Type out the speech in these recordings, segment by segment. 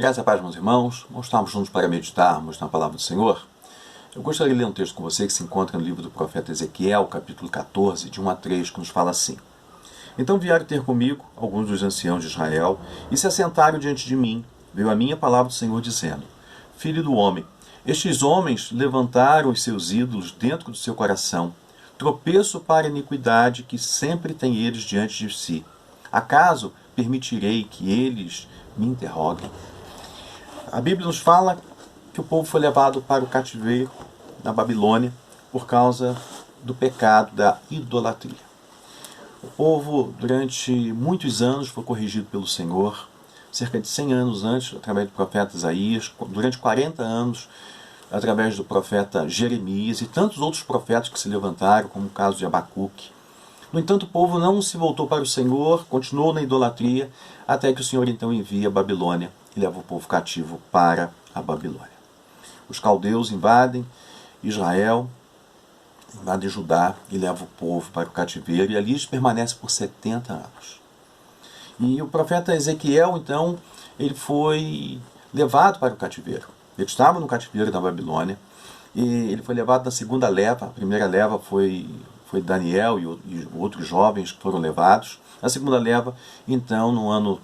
Graças a paz, meus irmãos. Vamos estarmos juntos para meditarmos na palavra do Senhor. Eu gostaria de ler um texto com você que se encontra no livro do profeta Ezequiel, capítulo 14, de 1 a 3, que nos fala assim. Então vieram ter comigo alguns dos anciãos de Israel e se assentaram diante de mim. Veio a minha palavra do Senhor dizendo: Filho do homem, estes homens levantaram os seus ídolos dentro do seu coração, tropeço para a iniquidade que sempre tem eles diante de si. Acaso permitirei que eles me interroguem? A Bíblia nos fala que o povo foi levado para o cativeiro na Babilônia por causa do pecado da idolatria. O povo, durante muitos anos, foi corrigido pelo Senhor, cerca de 100 anos antes, através do profeta Isaías, durante 40 anos, através do profeta Jeremias e tantos outros profetas que se levantaram, como o caso de Abacuque. No entanto, o povo não se voltou para o Senhor, continuou na idolatria, até que o Senhor então envia a Babilônia e leva o povo cativo para a Babilônia. Os caldeus invadem Israel, invadem Judá e levam o povo para o cativeiro, e ali eles permanecem por 70 anos. E o profeta Ezequiel, então, ele foi levado para o cativeiro. Ele estava no cativeiro da Babilônia, e ele foi levado na segunda leva. A primeira leva foi Daniel e outros jovens que foram levados. Na segunda leva, então, no ano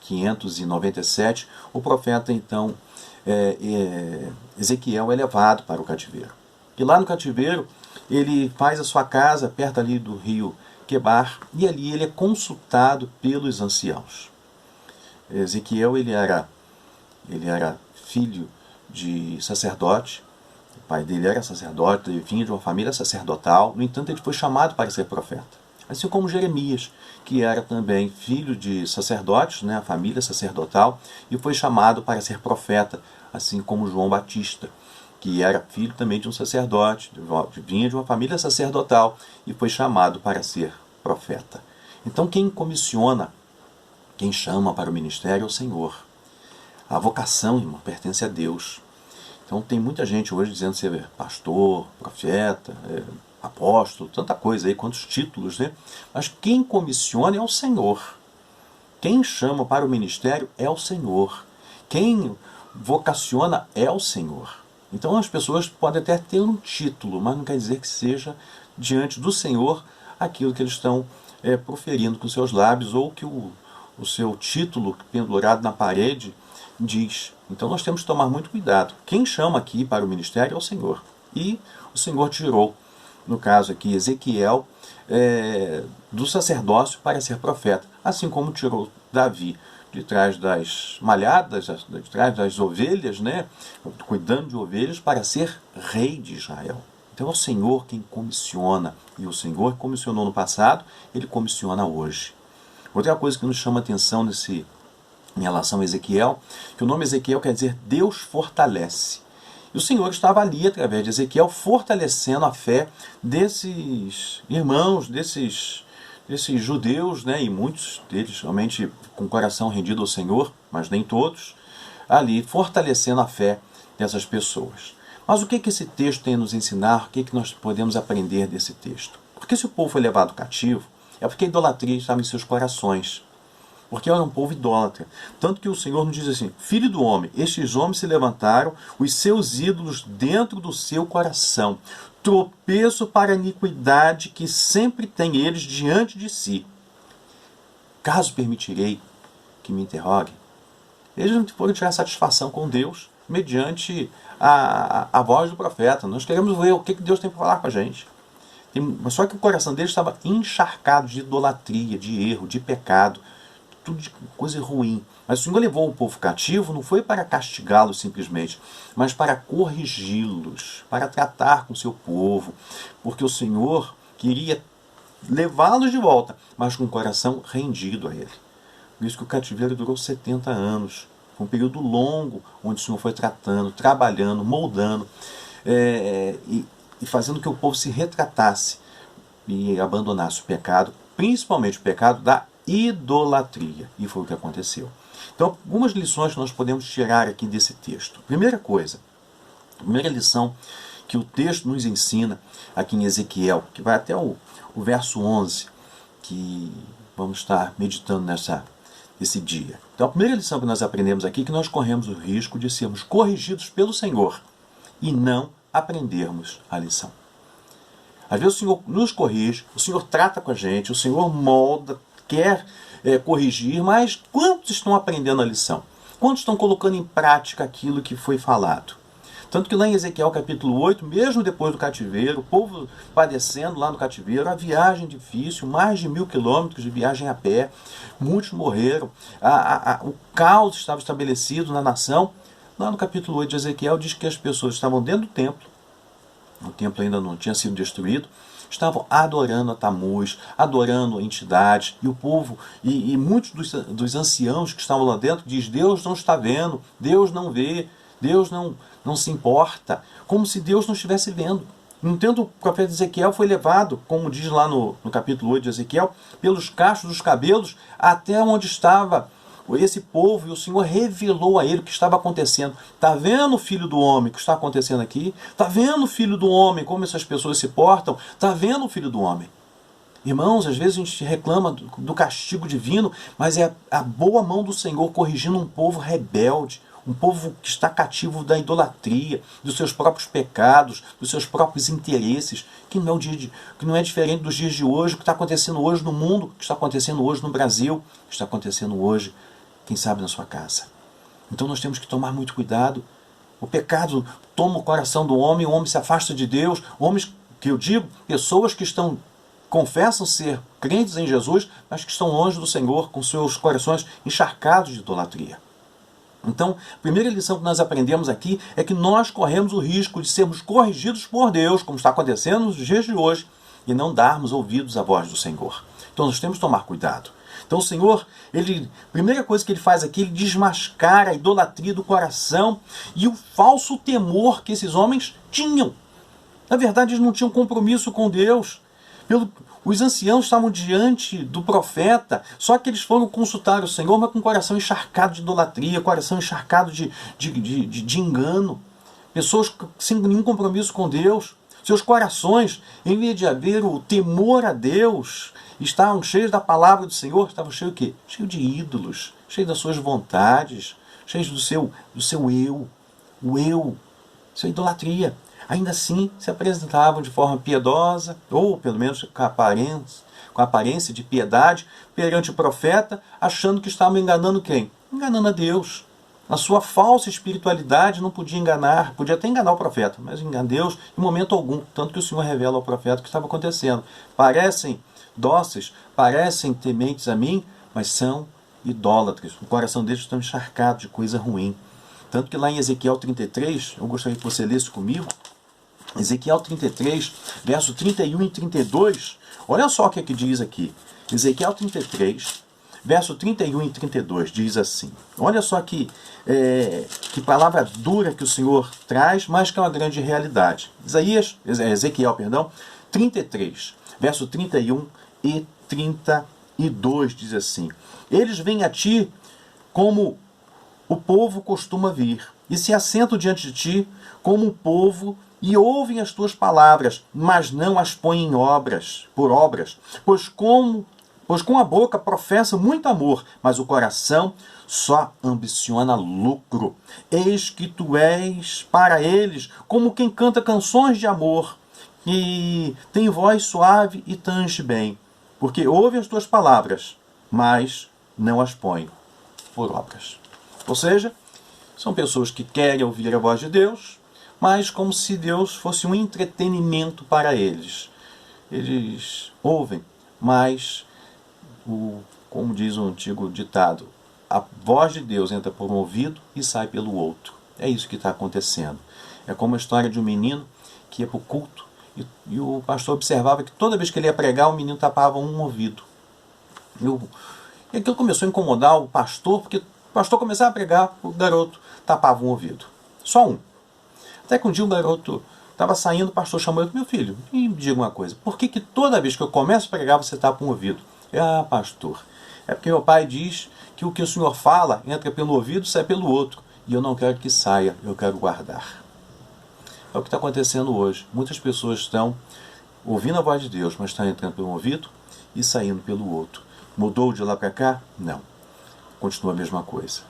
597, o profeta, então, Ezequiel é levado para o cativeiro. E lá no cativeiro, ele faz a sua casa perto ali do rio Quebar, e ali ele é consultado pelos anciãos. Ezequiel, ele era filho de sacerdote. O pai dele era sacerdote, ele vinha de uma família sacerdotal. No entanto, ele foi chamado para ser profeta. Assim como Jeremias, que era também filho de sacerdotes, a família sacerdotal, e foi chamado para ser profeta, assim como João Batista, que era filho também de um sacerdote, vinha de uma família sacerdotal e foi chamado para ser profeta. Então quem comissiona, quem chama para o ministério é o Senhor. A vocação, irmão, pertence a Deus. Então tem muita gente hoje dizendo ser pastor, profeta, apóstolo, tanta coisa aí, quantos títulos, né? Mas quem comissiona é o Senhor. Quem chama para o ministério é o Senhor. Quem vocaciona é o Senhor. Então as pessoas podem até ter um título, mas não quer dizer que seja diante do Senhor aquilo que eles estão proferindo com seus lábios, ou que o seu título pendurado na parede diz. Então nós temos que tomar muito cuidado. Quem chama aqui para o ministério é o Senhor. E o Senhor tirou, no caso aqui, Ezequiel, do sacerdócio para ser profeta. Assim como tirou Davi de trás das malhadas, de trás das ovelhas, cuidando de ovelhas, para ser rei de Israel. Então é o Senhor quem comissiona. E o Senhor comissionou no passado, ele comissiona hoje. Outra coisa que nos chama a atenção em relação a Ezequiel, que o nome Ezequiel quer dizer Deus fortalece. E o Senhor estava ali, através de Ezequiel, fortalecendo a fé desses irmãos, desses judeus, e muitos deles realmente com o coração rendido ao Senhor, mas nem todos, ali fortalecendo a fé dessas pessoas. Mas o que esse texto tem a nos ensinar? O que nós podemos aprender desse texto? Porque se o povo foi levado cativo, é porque a idolatria estava em seus corações. Porque era um povo idólatra. Tanto que o Senhor nos diz assim: Filho do homem, estes homens se levantaram, os seus ídolos dentro do seu coração, tropeço para a iniquidade que sempre tem eles diante de si. Caso permitirei que me interroguem. Eles não foram tirar satisfação com Deus mediante a voz do profeta. Nós queremos ver o que Deus tem para falar com a gente. Só que o coração deles estava encharcado de idolatria, de erro, de pecado, tudo de coisa ruim. Mas o Senhor levou o povo cativo, não foi para castigá-los simplesmente, mas para corrigi-los, para tratar com o seu povo, porque o Senhor queria levá-los de volta, mas com o coração rendido a Ele. Por isso que o cativeiro durou 70 anos. Foi um período longo, onde o Senhor foi tratando, trabalhando, moldando, e fazendo que o povo se retratasse e abandonasse o pecado, principalmente o pecado da idolatria. E foi o que aconteceu. Então, algumas lições que nós podemos tirar aqui desse texto. Primeira lição que o texto nos ensina aqui em Ezequiel, que vai até o verso 11, que vamos estar meditando nesse dia. Então, Então a primeira lição que nós aprendemos aqui é que nós corremos o risco de sermos corrigidos pelo Senhor e não aprendermos a lição. Às vezes o Senhor nos corrige, o Senhor trata com a gente, o Senhor molda, quer corrigir, mas quantos estão aprendendo a lição? Quantos estão colocando em prática aquilo que foi falado? Tanto que lá em Ezequiel capítulo 8, mesmo depois do cativeiro, o povo padecendo lá no cativeiro, a viagem difícil, mais de 1000 quilômetros de viagem a pé, muitos morreram, o caos estava estabelecido na nação. Lá no capítulo 8 de Ezequiel diz que as pessoas estavam dentro do templo, o templo ainda não tinha sido destruído, estavam adorando a Tamuz, adorando entidades, e o povo, e muitos dos anciãos que estavam lá dentro, diz: Deus não está vendo, Deus não vê, Deus não se importa, como se Deus não estivesse vendo. No entanto, o profeta Ezequiel foi levado, como diz lá no capítulo 8 de Ezequiel, pelos cachos dos cabelos, até onde estava esse povo, e o Senhor revelou a ele o que estava acontecendo. Está vendo, filho do homem, o que está acontecendo aqui? Está vendo, filho do homem, como essas pessoas se portam? Está vendo, filho do homem? Irmãos, às vezes a gente reclama do castigo divino, mas é a boa mão do Senhor corrigindo um povo rebelde, um povo que está cativo da idolatria, dos seus próprios pecados, dos seus próprios interesses, que não é diferente dos dias de hoje, o que está acontecendo hoje no mundo, o que está acontecendo hoje no Brasil, o que está acontecendo hoje, quem sabe, na sua casa. Então nós temos que tomar muito cuidado. O pecado toma o coração do homem, o homem se afasta de Deus, homens, que eu digo, pessoas que confessam ser crentes em Jesus, mas que estão longe do Senhor, com seus corações encharcados de idolatria. Então, a primeira lição que nós aprendemos aqui é que nós corremos o risco de sermos corrigidos por Deus, como está acontecendo nos dias de hoje, e não darmos ouvidos à voz do Senhor. Então nós temos que tomar cuidado. Então o Senhor, a primeira coisa que ele faz aqui, ele desmascara a idolatria do coração e o falso temor que esses homens tinham. Na verdade, eles não tinham compromisso com Deus. Os anciãos estavam diante do profeta, só que eles foram consultar o Senhor, mas com o coração encharcado de idolatria, coração encharcado de engano. Pessoas sem nenhum compromisso com Deus. Seus corações, em vez de haver o temor a Deus, estavam cheios da palavra do Senhor, estavam cheios de quê? Cheios de ídolos, cheios das suas vontades, cheios do seu eu, o eu, sua idolatria. Ainda assim, se apresentavam de forma piedosa, ou pelo menos com a aparência de piedade, perante o profeta, achando que estavam enganando quem? Enganando a Deus. A sua falsa espiritualidade não podia enganar, podia até enganar o profeta, mas enganar Deus em momento algum. Tanto que o Senhor revela ao profeta o que estava acontecendo. Parecem dóceis, parecem tementes a mim, mas são idólatras. O coração deles está encharcado de coisa ruim. Tanto que lá em Ezequiel 33, eu gostaria que você lesse comigo, Ezequiel 33, verso 31 e 32, olha só o que é que diz aqui. Ezequiel 33, verso 31 e 32, diz assim. Olha só que palavra dura que o Senhor traz, mas que é uma grande realidade. Ezequiel 33, verso 31 e 32 diz assim: Eles vêm a ti como o povo costuma vir, e se assentam diante de ti como o povo, e ouvem as tuas palavras, mas não as põem por obras, pois com a boca professa muito amor, mas o coração só ambiciona lucro. Eis que tu és para eles como quem canta canções de amor, e tem voz suave e tange bem, porque ouvem as tuas palavras, mas não as põem por obras. Ou seja, são pessoas que querem ouvir a voz de Deus, mas como se Deus fosse um entretenimento para eles. Eles ouvem, mas, como diz o antigo ditado, a voz de Deus entra por um ouvido e sai pelo outro. É isso que está acontecendo. É como a história de um menino que ia para o culto e o pastor observava que toda vez que ele ia pregar, o menino tapava um ouvido. E aquilo começou a incomodar o pastor, porque o pastor começava a pregar, o garoto tapava um ouvido. Só um. Até que um dia o garoto estava saindo, o pastor chamou ele: meu filho, me diga uma coisa, por que toda vez que eu começo a pregar você tapa um ouvido? Pastor, é porque meu pai diz que o senhor fala entra pelo ouvido e sai pelo outro, e eu não quero que saia, eu quero guardar. É o que está acontecendo hoje. Muitas pessoas estão ouvindo a voz de Deus, mas estão entrando pelo ouvido e saindo pelo outro. Mudou de lá para cá? Não. continua a mesma coisa.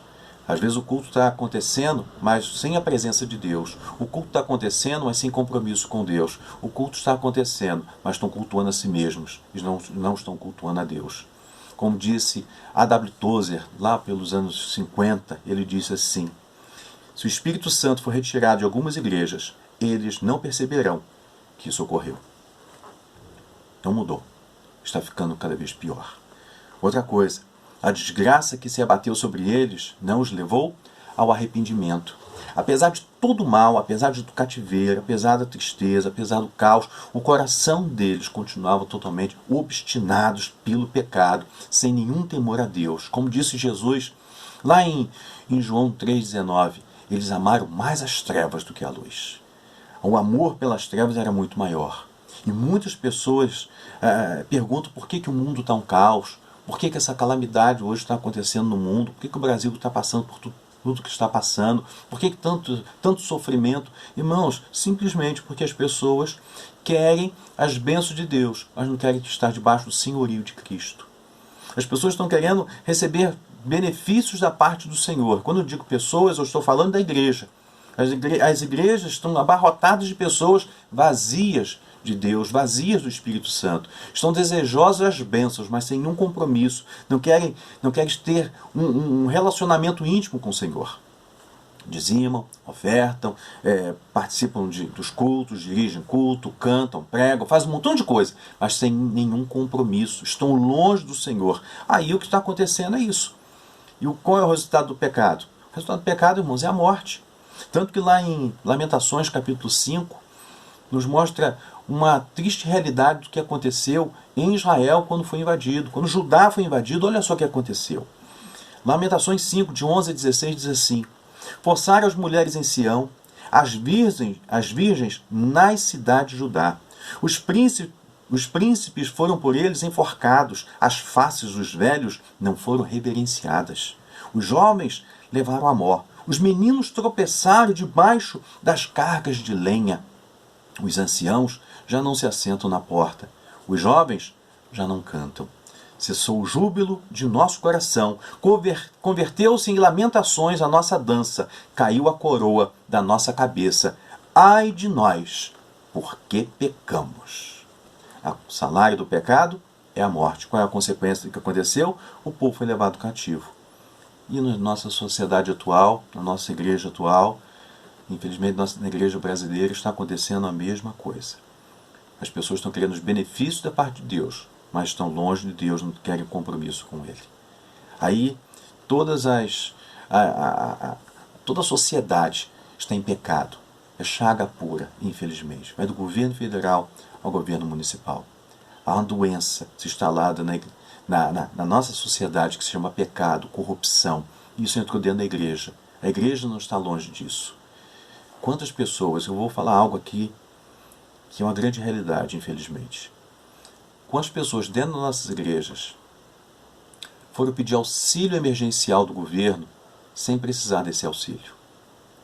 Às vezes o culto está acontecendo, mas sem a presença de Deus. O culto está acontecendo, mas sem compromisso com Deus. O culto está acontecendo, mas estão cultuando a si mesmos e não estão cultuando a Deus. Como disse A.W. Tozer, lá pelos anos 50, ele disse assim: se o Espírito Santo for retirado de algumas igrejas, eles não perceberão que isso ocorreu. Não mudou. Está ficando cada vez pior. Outra coisa, a desgraça que se abateu sobre eles não os levou ao arrependimento. Apesar de todo o mal, apesar do cativeiro, apesar da tristeza, apesar do caos, o coração deles continuava totalmente obstinados pelo pecado, sem nenhum temor a Deus. Como disse Jesus lá em João 3,19, eles amaram mais as trevas do que a luz. O amor pelas trevas era muito maior. E muitas pessoas perguntam por que o mundo está um caos, por que essa calamidade hoje está acontecendo no mundo, por que o Brasil está passando por tudo que está passando, por que tanto sofrimento. Irmãos, simplesmente porque as pessoas querem as bênçãos de Deus, mas não querem estar debaixo do senhorio de Cristo. As pessoas estão querendo receber benefícios da parte do Senhor. Quando eu digo pessoas, eu estou falando da igreja. As igrejas estão abarrotadas de pessoas vazias de Deus, vazias do Espírito Santo. Estão desejosas das bênçãos, mas sem nenhum compromisso. Não querem ter um relacionamento íntimo com o Senhor. Dizimam, ofertam, participam dos cultos, dirigem culto, cantam, pregam, fazem um montão de coisa, mas sem nenhum compromisso. Estão longe do Senhor. Aí o que está acontecendo é isso. E qual é o resultado do pecado? O resultado do pecado, irmãos, é a morte. Tanto que lá em Lamentações, capítulo 5, nos mostra uma triste realidade do que aconteceu em Israel quando foi invadido. Quando Judá foi invadido, olha só o que aconteceu. Lamentações 5, de 11 a 16, diz assim: forçaram as mulheres em Sião, as virgens nas cidades de Judá. Os príncipes foram por eles enforcados, as faces dos velhos não foram reverenciadas. Os jovens levaram a mó, os meninos tropeçaram debaixo das cargas de lenha. Os anciãos já não se assentam na porta, os jovens já não cantam. Cessou o júbilo de nosso coração, converteu-se em lamentações a nossa dança, caiu a coroa da nossa cabeça. Ai de nós, porque pecamos. O salário do pecado é a morte. Qual é a consequência do que aconteceu? O povo foi levado cativo. E na nossa sociedade atual, na nossa igreja atual, infelizmente na igreja brasileira, está acontecendo a mesma coisa. As pessoas estão querendo os benefícios da parte de Deus, mas estão longe de Deus, não querem compromisso com Ele. Aí toda a sociedade está em pecado. É chaga pura, infelizmente. Vai do governo federal ao governo municipal. Há uma doença se instalada na nossa sociedade que se chama pecado, corrupção. Isso entrou dentro da igreja. A igreja não está longe disso. Quantas pessoas, eu vou falar algo aqui que é uma grande realidade, infelizmente. Quantas pessoas dentro das nossas igrejas foram pedir auxílio emergencial do governo sem precisar desse auxílio?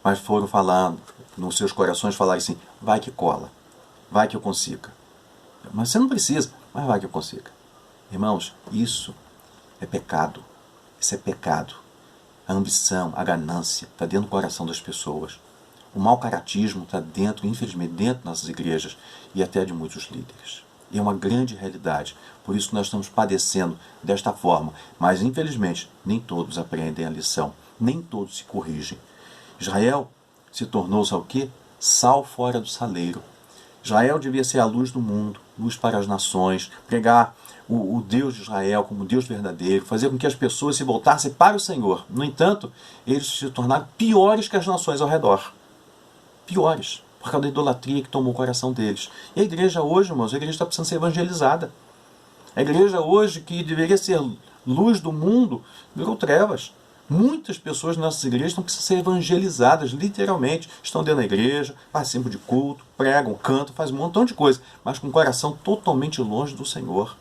Mas foram falando, nos seus corações falar assim: vai que cola, vai que eu consiga. Mas você não precisa, mas vai que eu consiga. Irmãos, isso é pecado. Isso é pecado. A ambição, a ganância está dentro do coração das pessoas. O mau caratismo está dentro, infelizmente, dentro das nossas igrejas e até de muitos líderes. E é uma grande realidade. Por isso nós estamos padecendo desta forma. Mas, infelizmente, nem todos aprendem a lição. Nem todos se corrigem. Israel se tornou, sabe o quê? Sal fora do saleiro. Israel devia ser a luz do mundo, luz para as nações, pregar o Deus de Israel como Deus verdadeiro, fazer com que as pessoas se voltassem para o Senhor. No entanto, eles se tornaram piores que as nações ao redor. Piores, por causa da idolatria que tomou o coração deles. E a igreja hoje, irmãos, a igreja está precisando ser evangelizada. A igreja hoje, que deveria ser luz do mundo, virou trevas. Muitas pessoas nas nossas igrejas estão precisando ser evangelizadas, literalmente. Estão dentro da igreja, participam de culto, pregam, cantam, fazem um montão de coisa, mas com o coração totalmente longe do Senhor.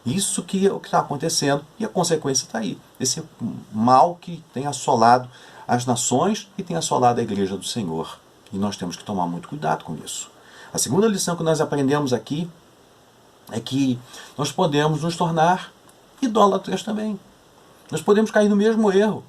Isso que é o que está acontecendo, e a consequência está aí. Esse mal que tem assolado as nações e tem assolado a igreja do Senhor. E nós temos que tomar muito cuidado com isso. A segunda lição que nós aprendemos aqui é que nós podemos nos tornar idólatras também. Nós podemos cair no mesmo erro.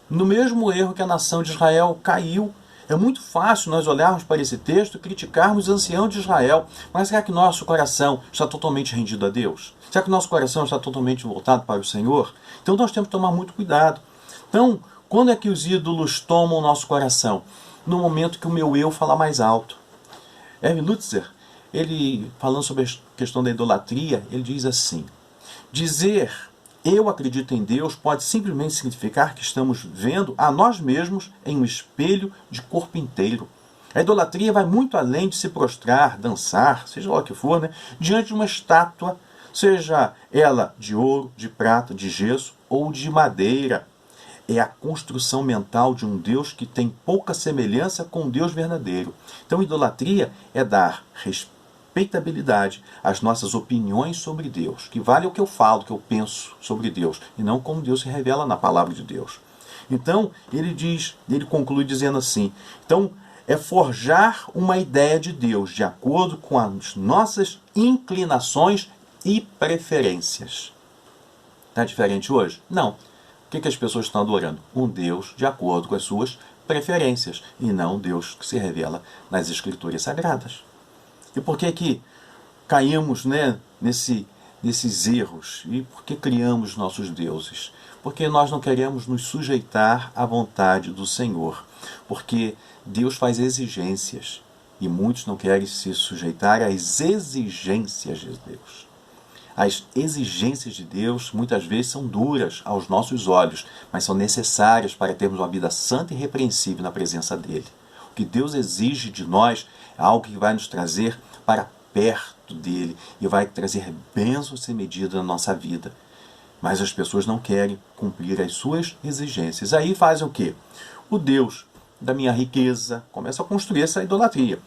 No mesmo erro que a nação de Israel caiu. É muito fácil nós olharmos para esse texto e criticarmos os anciãos de Israel. Mas será que nosso coração está totalmente rendido a Deus? Será que nosso coração está totalmente voltado para o Senhor? Então nós temos que tomar muito cuidado. Então, quando é que os ídolos tomam o nosso coração? No momento que o meu eu fala mais alto. Erwin Lutzer, ele falando sobre a questão da idolatria, ele diz assim: dizer eu acredito em Deus pode simplesmente significar que estamos vendo a nós mesmos em um espelho de corpo inteiro. A idolatria vai muito além de se prostrar, dançar, seja lá o que for, diante de uma estátua, seja ela de ouro, de prata, de gesso ou de madeira. É a construção mental de um Deus que tem pouca semelhança com um Deus verdadeiro. Então, idolatria é dar respeitabilidade às nossas opiniões sobre Deus, que vale o que eu falo, o que eu penso sobre Deus, e não como Deus se revela na palavra de Deus. Então, ele conclui dizendo assim: então, é forjar uma ideia de Deus de acordo com as nossas inclinações e preferências. Está diferente hoje? Não. O que as pessoas estão adorando? Um Deus de acordo com as suas preferências, e não um Deus que se revela nas Escrituras Sagradas. E por que caímos nesses erros? E por que criamos nossos deuses? Porque nós não queremos nos sujeitar à vontade do Senhor. Porque Deus faz exigências, e muitos não querem se sujeitar às exigências de Deus. As exigências de Deus muitas vezes são duras aos nossos olhos, mas são necessárias para termos uma vida santa e irrepreensível na presença dEle. O que Deus exige de nós é algo que vai nos trazer para perto dEle e vai trazer bênçãos sem medida na nossa vida. Mas as pessoas não querem cumprir as suas exigências. Aí fazem o quê? O Deus da minha riqueza começa a construir essa idolatria.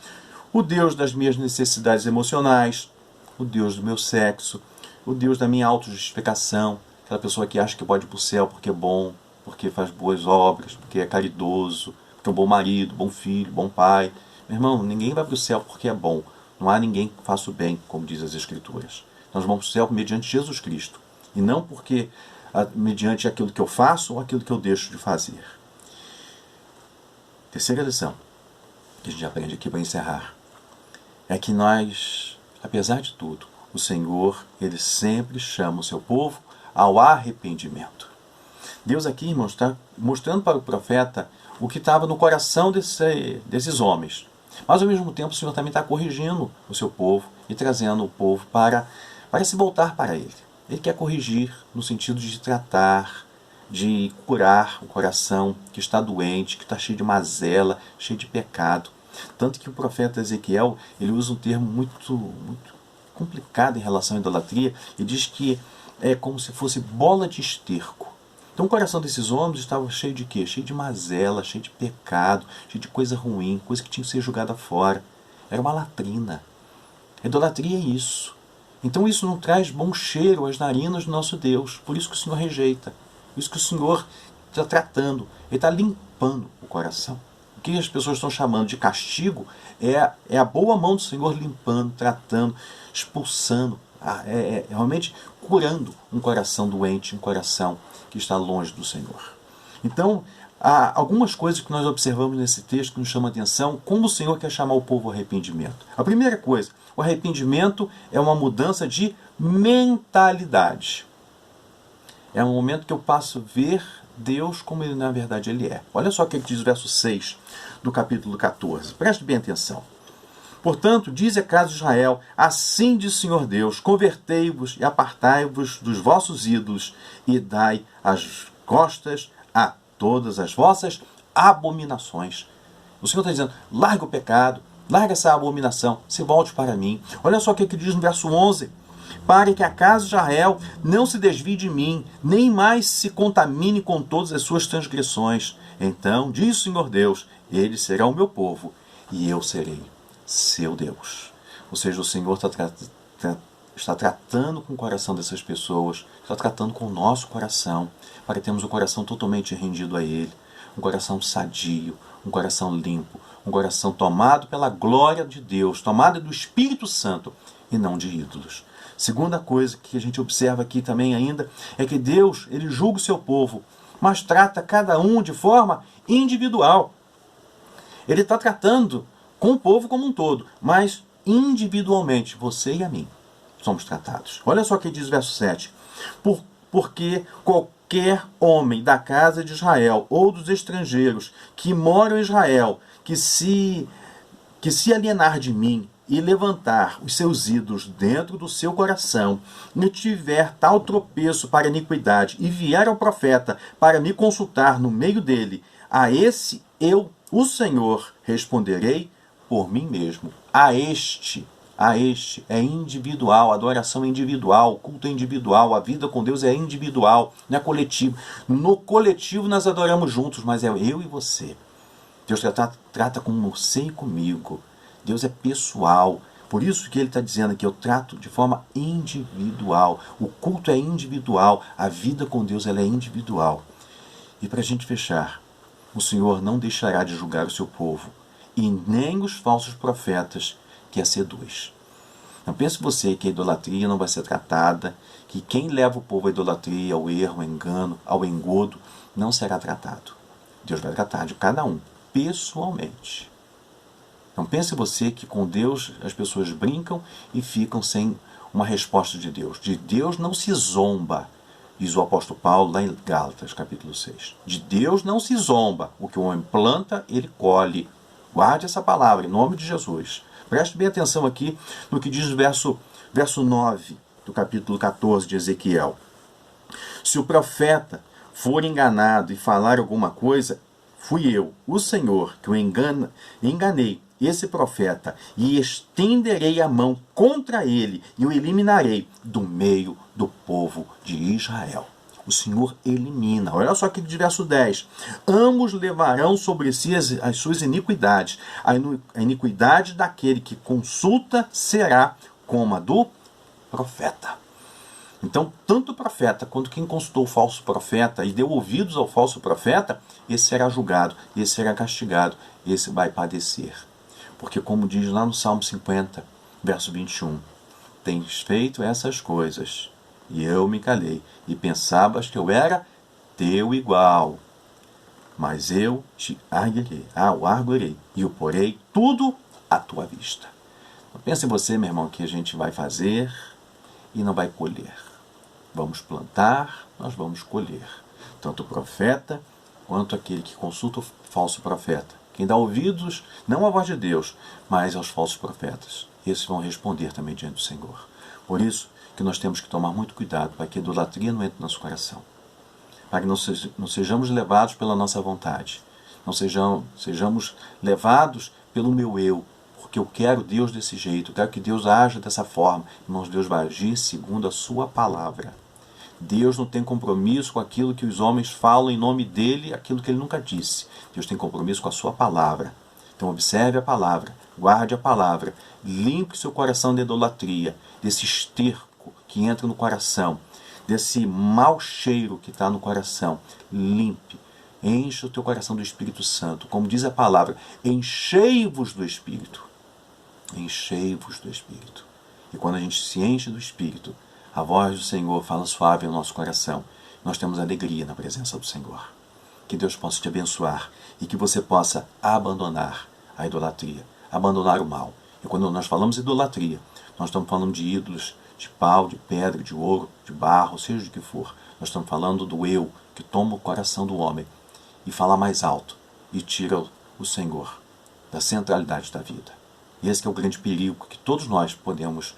O Deus das minhas necessidades emocionais, o Deus do meu sexo, o Deus da minha autojustificação, aquela pessoa que acha que pode ir para o céu porque é bom, porque faz boas obras, porque é caridoso, porque é um bom marido, bom filho, bom pai. Meu irmão, ninguém vai para o céu porque é bom. Não há ninguém que faça o bem, como diz as Escrituras. Nós vamos para o céu mediante Jesus Cristo, e não porque mediante aquilo que eu faço ou aquilo que eu deixo de fazer. Terceira lição que a gente aprende aqui para encerrar é que nós, apesar de tudo, o Senhor, Ele sempre chama o seu povo ao arrependimento. Deus aqui, irmãos, está mostrando para o profeta o que estava no coração desses homens. Mas, ao mesmo tempo, o Senhor também está corrigindo o seu povo e trazendo o povo para se voltar para Ele. Ele quer corrigir no sentido de tratar, de curar o coração que está doente, que está cheio de mazela, cheio de pecado. Tanto que o profeta Ezequiel, ele usa um termo muito complicado em relação à idolatria, e diz que é como se fosse bola de esterco. Então o coração desses homens estava cheio de quê? Cheio de mazela, cheio de pecado, cheio de coisa ruim, coisa que tinha que ser jogada fora. Era uma latrina. A idolatria é isso. Então isso não traz bom cheiro às narinas do nosso Deus. Por isso que o Senhor rejeita. Por isso que o Senhor está tratando. Ele está limpando o coração. O que as pessoas estão chamando de castigo é a boa mão do Senhor limpando, tratando, expulsando, realmente curando um coração doente, um coração que está longe do Senhor. Então, há algumas coisas que nós observamos nesse texto que nos chamam a atenção, como o Senhor quer chamar o povo ao arrependimento. A primeira coisa, o arrependimento é uma mudança de mentalidade. É um momento que eu passo a ver Deus como ele na verdade ele é. Olha só o que diz o verso 6 do capítulo 14. Preste bem atenção. Portanto, diz a casa de Israel: assim diz o Senhor Deus, convertei-vos e apartai-vos dos vossos ídolos e dai as costas a todas as vossas abominações. O Senhor está dizendo: larga o pecado, larga essa abominação, se volte para mim. Olha só o que diz no verso 11. Para que a casa de Israel não se desvie de mim, nem mais se contamine com todas as suas transgressões. Então, diz o Senhor Deus, ele será o meu povo, e eu serei seu Deus. Ou seja, o Senhor está tratando com o coração dessas pessoas, está tratando com o nosso coração, para termos um coração totalmente rendido a Ele, um coração sadio, um coração limpo, um coração tomado pela glória de Deus, tomado do Espírito Santo, e não de ídolos. Segunda coisa que a gente observa aqui também ainda é que Deus, ele julga o seu povo, mas trata cada um de forma individual. Ele está tratando com o povo como um todo, mas individualmente, você e a mim, somos tratados. Olha só o que diz o verso 7. Porque qualquer homem da casa de Israel ou dos estrangeiros que moram em Israel, que se alienar de mim e levantar os seus ídolos dentro do seu coração, e tiver tal tropeço para a iniquidade, e vier ao profeta para me consultar no meio dele, a esse eu, o Senhor, responderei por mim mesmo. A este é individual, a adoração é individual, o culto é individual, a vida com Deus é individual, não é coletivo. No coletivo nós adoramos juntos, mas é eu e você. Deus trata com você e comigo. Deus é pessoal. Por isso que ele está dizendo que eu trato de forma individual. O culto é individual. A vida com Deus ela é individual. E para a gente fechar, o Senhor não deixará de julgar o seu povo, e nem os falsos profetas que a seduz. Não pense você que a idolatria não vai ser tratada, que quem leva o povo à idolatria, ao erro, ao engano, ao engodo, não será tratado. Deus vai tratar de cada um, pessoalmente. Não pense você que com Deus as pessoas brincam e ficam sem uma resposta de Deus. De Deus não se zomba, diz o apóstolo Paulo lá em Gálatas, capítulo 6. De Deus não se zomba. O que o homem planta, ele colhe. Guarde essa palavra, em nome de Jesus. Preste bem atenção aqui no que diz o verso 9 do capítulo 14 de Ezequiel. Se o profeta for enganado e falar alguma coisa, fui eu, o Senhor, que o enganei esse profeta, e estenderei a mão contra ele, e o eliminarei do meio do povo de Israel. O Senhor elimina. Olha só aqui no verso 10. Ambos levarão sobre si as suas iniquidades. A iniquidade daquele que consulta será como a do profeta. Então, tanto o profeta quanto quem consultou o falso profeta e deu ouvidos ao falso profeta, esse será julgado, esse será castigado, esse vai padecer. Porque como diz lá no Salmo 50, verso 21, tens feito essas coisas, e eu me calei, e pensavas que eu era teu igual. Mas eu te arguirei, e o porei tudo à tua vista. Não pense em você, meu irmão, que a gente vai fazer e não vai colher. Vamos plantar, nós vamos colher. Tanto o profeta quanto aquele que consulta o falso profeta. Quem dá ouvidos, não à voz de Deus, mas aos falsos profetas. Esses vão responder também diante do Senhor. Por isso que nós temos que tomar muito cuidado para que a idolatria não entre no nosso coração. Para que não sejamos levados pela nossa vontade. Não sejamos levados pelo meu eu. Porque eu quero Deus desse jeito, eu quero que Deus haja dessa forma. Irmãos, Deus vai agir segundo a sua palavra. Deus não tem compromisso com aquilo que os homens falam em nome dele, aquilo que ele nunca disse. Deus tem compromisso com a sua palavra. Então observe a palavra, guarde a palavra, limpe seu coração de idolatria, desse esterco que entra no coração, desse mau cheiro que está no coração. Limpe, enche o teu coração do Espírito Santo. Como diz a palavra, enchei-vos do Espírito. Enchei-vos do Espírito. E quando a gente se enche do Espírito, a voz do Senhor fala suave ao nosso coração. Nós temos alegria na presença do Senhor. Que Deus possa te abençoar e que você possa abandonar a idolatria, abandonar o mal. E quando nós falamos idolatria, nós estamos falando de ídolos, de pau, de pedra, de ouro, de barro, seja de que for. Nós estamos falando do eu, que toma o coração do homem e fala mais alto e tira o Senhor da centralidade da vida. E esse que é o grande perigo que todos nós podemos,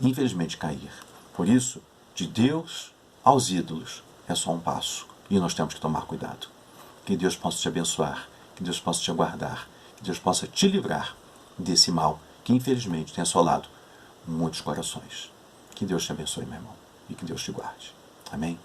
infelizmente, cair. Por isso, de Deus aos ídolos é só um passo. E nós temos que tomar cuidado. Que Deus possa te abençoar, que Deus possa te guardar, que Deus possa te livrar desse mal que, infelizmente, tem assolado muitos corações. Que Deus te abençoe, meu irmão, e que Deus te guarde. Amém?